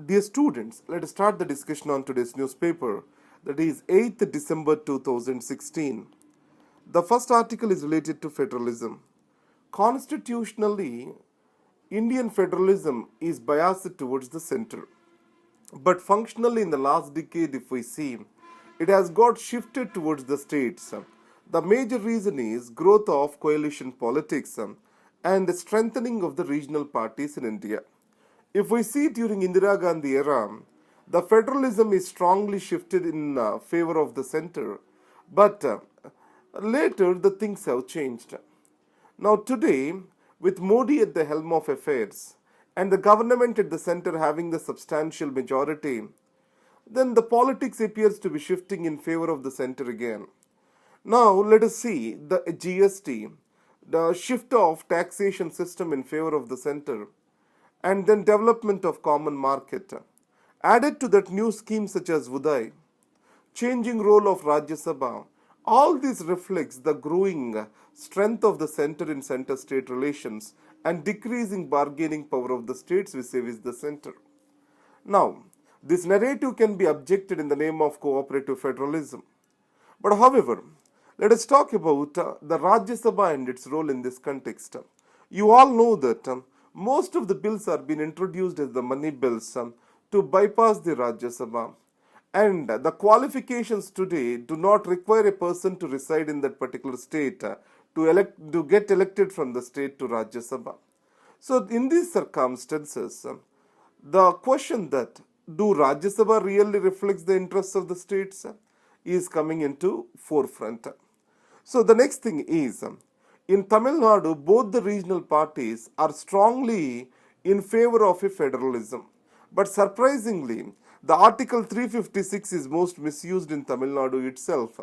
Dear students, let us start the discussion on today's newspaper, that is 8th December 2016. The first article is related to federalism. Constitutionally, Indian federalism is biased towards the center. But functionally, in the last decade, if we see, it has got shifted towards the states. The major reason is growth of coalition politics and the strengthening of the regional parties in India. If we see during Indira Gandhi era, the federalism is strongly shifted in favor of the center, but later the things have changed. Now today, with Modi at the helm of affairs and the government at the center having the substantial majority, then the politics appears to be shifting in favor of the center again. Now let us see the GST, the shift of taxation system in favor of the center, and then development of common market. Added to that, new schemes such as Uday, changing role of Rajya Sabha, all this reflects the growing strength of the center in center-state relations and decreasing bargaining power of the states vis-a-vis the center. Now, this narrative can be objected in the name of cooperative federalism. But however, let us talk about the Rajya Sabha and its role in this context. You all know that most of the bills are being introduced as the money bills to bypass the Rajya Sabha. And the qualifications today do not require a person to reside in that particular state to get elected from the state to Rajya Sabha. So in these circumstances, the question that do Rajya Sabha really reflects the interests of the states is coming into forefront. So the next thing is, in Tamil Nadu, both the regional parties are strongly in favor of a federalism. But surprisingly, the Article 356 is most misused in Tamil Nadu itself.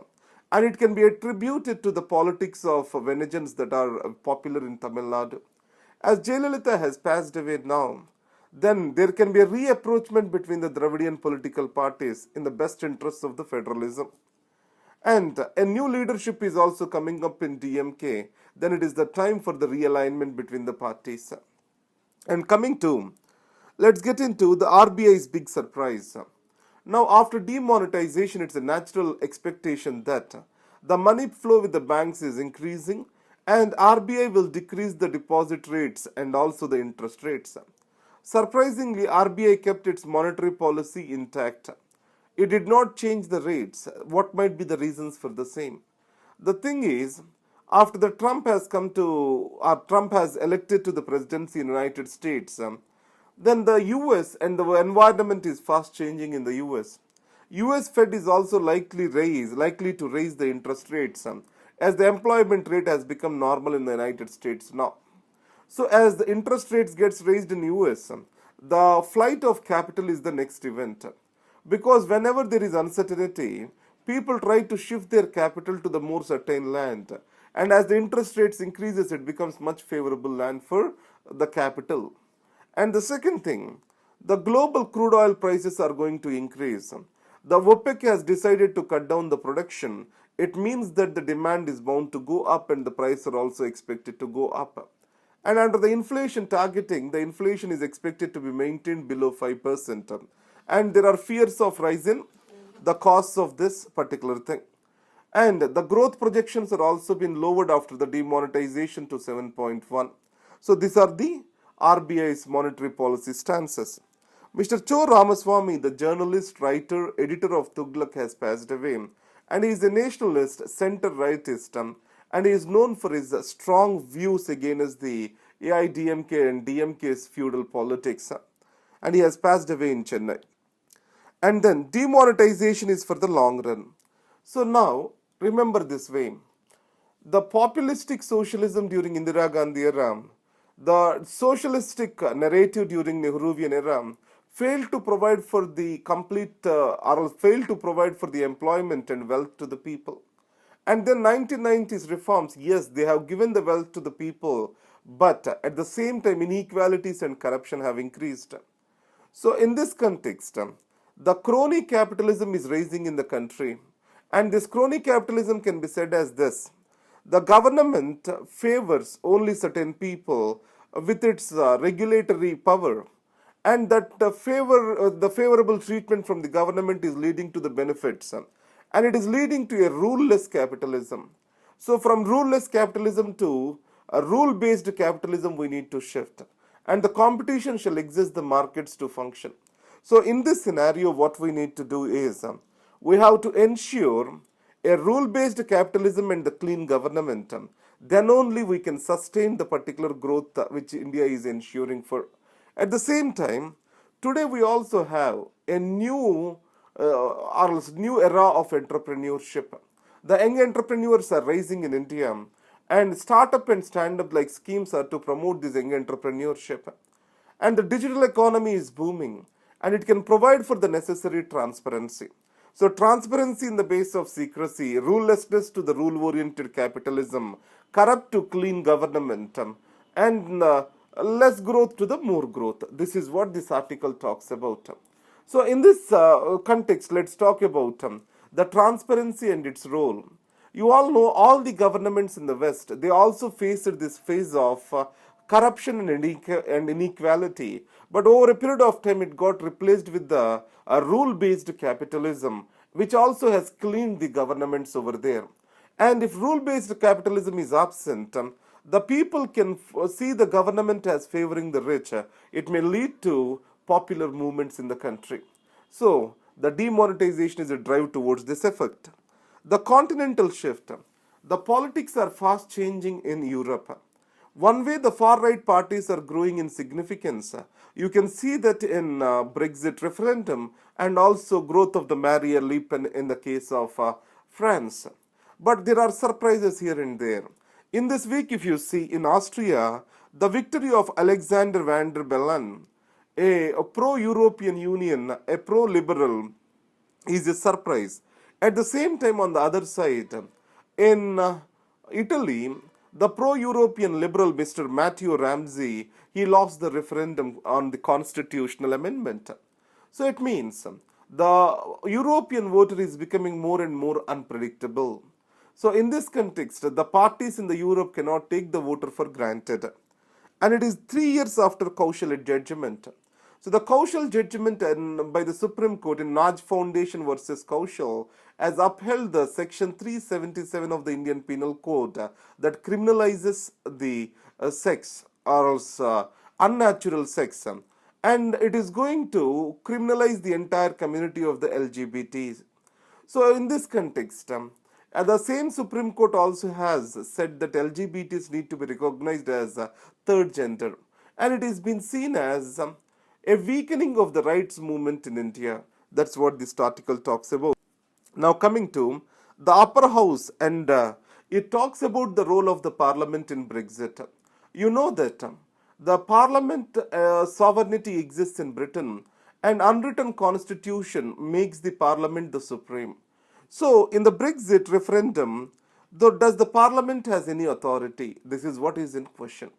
And it can be attributed to the politics of vengeance that are popular in Tamil Nadu. As Jayalalitha has passed away now, then there can be a reapproachment between the Dravidian political parties in the best interests of the federalism. And a new leadership is also coming up in DMK, then it is the time for the realignment between the parties. And coming to, let's get into the RBI's big surprise. Now, after demonetization, it's a natural expectation that the money flow with the banks is increasing and RBI will decrease the deposit rates and also the interest rates. Surprisingly, RBI kept its monetary policy intact. It did not change the rates. What might be the reasons for the same? The thing is, after the Trump has elected to the presidency in the United States, then the US and the environment is fast changing in the US. US Fed is also likely to raise the interest rates as the employment rate has become normal in the United States now. So as the interest rates gets raised in US, the flight of capital is the next event. Because whenever there is uncertainty, people try to shift their capital to the more certain land. And as the interest rates increases, it becomes much favorable land for the capital. And the second thing, the global crude oil prices are going to increase. The OPEC has decided to cut down the production. It means that the demand is bound to go up and the price are also expected to go up. And under the inflation targeting, the inflation is expected to be maintained below 5%. And there are fears of rising the costs of this particular thing. And the growth projections are also been lowered after the demonetization to 7.1. So these are the RBI's monetary policy stances. Mr. Cho Ramaswamy, the journalist, writer, editor of Tughlaq, has passed away. And he is a nationalist, center-rightist, and he is known for his strong views against the AIDMK and DMK's feudal politics. And he has passed away in Chennai. And then demonetization is for the long run. So now, remember this way. The populistic socialism during Indira Gandhi era, the socialistic narrative during Nehruvian era, failed to provide for the failed to provide for the employment and wealth to the people. And then 1990s reforms, yes, they have given the wealth to the people, but at the same time, inequalities and corruption have increased. So in this context, the crony capitalism is rising in the country. And this crony capitalism can be said as this. The government favors only certain people with its regulatory power and that the favorable treatment from the government is leading to the benefits, and it is leading to a ruleless capitalism. So from ruleless capitalism to a rule-based capitalism we need to shift, and the competition shall exist the markets to function. So in this scenario what we need to do is we have to ensure a rule-based capitalism and the clean government. Then only we can sustain the particular growth which India is ensuring for. At the same time, today we also have a new era of entrepreneurship. The young entrepreneurs are rising in India, and startup and stand-up like schemes are to promote this young entrepreneurship. And the digital economy is booming, and it can provide for the necessary transparency. So transparency in the base of secrecy, rulelessness to the rule-oriented capitalism, corrupt to clean government, and less growth to the more growth. This is what this article talks about. So in this context, let's talk about the transparency and its role. You all know all the governments in the West, they also faced this phase of corruption and inequality. But over a period of time, it got replaced with the rule-based capitalism, which also has cleaned the governments over there. And if rule-based capitalism is absent, the people can see the government as favoring the rich. It may lead to popular movements in the country. So, the demonetization is a drive towards this effect. The continental shift. The politics are fast changing in Europe. One way the far-right parties are growing in significance. You can see that in Brexit referendum and also growth of the Marine Le Pen in the case of France. But there are surprises here and there. In this week, if you see in Austria, the victory of Alexander van der Bellen, a pro-European Union, a pro-liberal, is a surprise. At the same time, on the other side, in Italy, the pro-European liberal Mr. Matteo Renzi, he lost the referendum on the constitutional amendment. So it means the European voter is becoming more and more unpredictable. So in this context, the parties in the Europe cannot take the voter for granted. And it is 3 years after Kaushal judgment. So the Kaushal judgment by the Supreme Court in Naj Foundation versus Kaushal has upheld the section 377 of the Indian Penal Code that criminalizes the sex or else unnatural sex, and it is going to criminalize the entire community of the LGBTs. So in this context, the same Supreme Court also has said that LGBTs need to be recognized as a third gender, and it is been seen as a weakening of the rights movement in India. That's what this article talks about. Now coming to the upper house, and it talks about the role of the parliament in Brexit. You know that the parliament sovereignty exists in Britain, and unwritten constitution makes the parliament the supreme. So in the Brexit referendum, does the parliament has any authority? This is what is in question.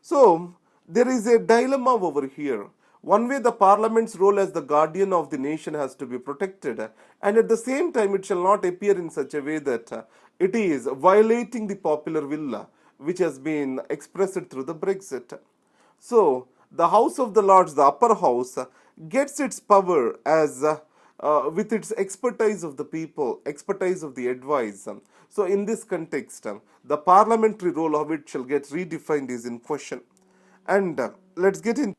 So there is a dilemma over here. One way the parliament's role as the guardian of the nation has to be protected, and at the same time it shall not appear in such a way that it is violating the popular will which has been expressed through the Brexit. So the House of the Lords, the upper house, gets its power as with its expertise of the people, expertise of the advice. So in this context, the parliamentary role of it shall get redefined is in question. And let's get into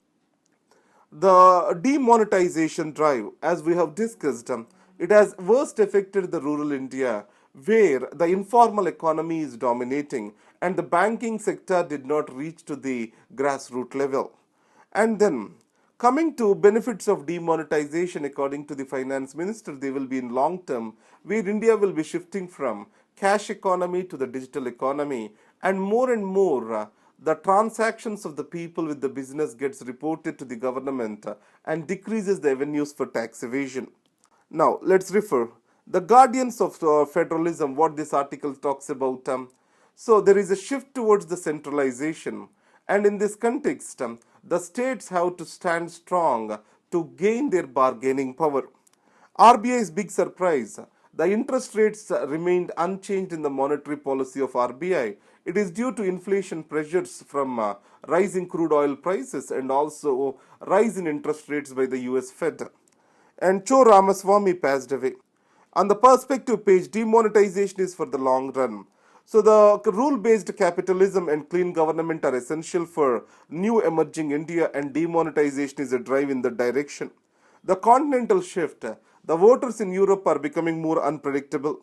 the demonetization drive. As we have discussed, it has worst affected the rural India, where the informal economy is dominating and the banking sector did not reach to the grassroots level. And then coming to benefits of demonetization, according to the finance minister, they will be in long term, where India will be shifting from cash economy to the digital economy, and more the transactions of the people with the business gets reported to the government and decreases the avenues for tax evasion. Now let's refer the guardians of federalism, what this article talks about. So there is a shift towards the centralization, and in this context, the states have to stand strong to gain their bargaining power. RBI's big surprise. The interest rates remained unchanged in the monetary policy of RBI. It is due to inflation pressures from rising crude oil prices and also rise in interest rates by the US Fed. And Cho Ramaswamy passed away. On the perspective page, demonetization is for the long run. So the rule-based capitalism and clean government are essential for new emerging India, and demonetization is a drive in that direction. The continental shift, the voters in Europe are becoming more unpredictable.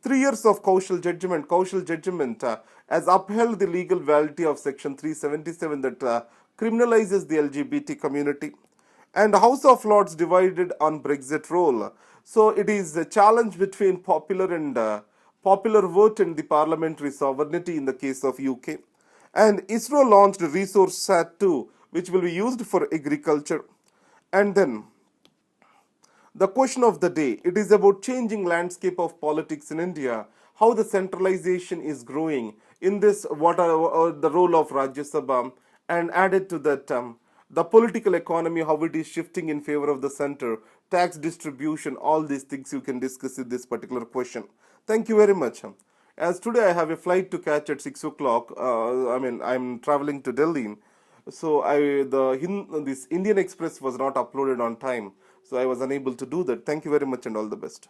3 years of Kaushal judgment has upheld the legal validity of Section 377 that criminalizes the LGBT community. And House of Lords divided on Brexit role. So it is a challenge between popular vote and the parliamentary sovereignty in the case of UK. And ISRO launched Resource Sat 2, which will be used for agriculture. And then the question of the day, it is about changing landscape of politics in India, how the centralization is growing in this, what are the role of Rajya Sabha, and added to that the political economy, how it is shifting in favor of the center, tax distribution, all these things you can discuss in this particular question. Thank you very much. As today I have a flight to catch at 6 o'clock, I'm traveling to Delhi, so this Indian Express was not uploaded on time, so I was unable to do that. Thank you very much and all the best.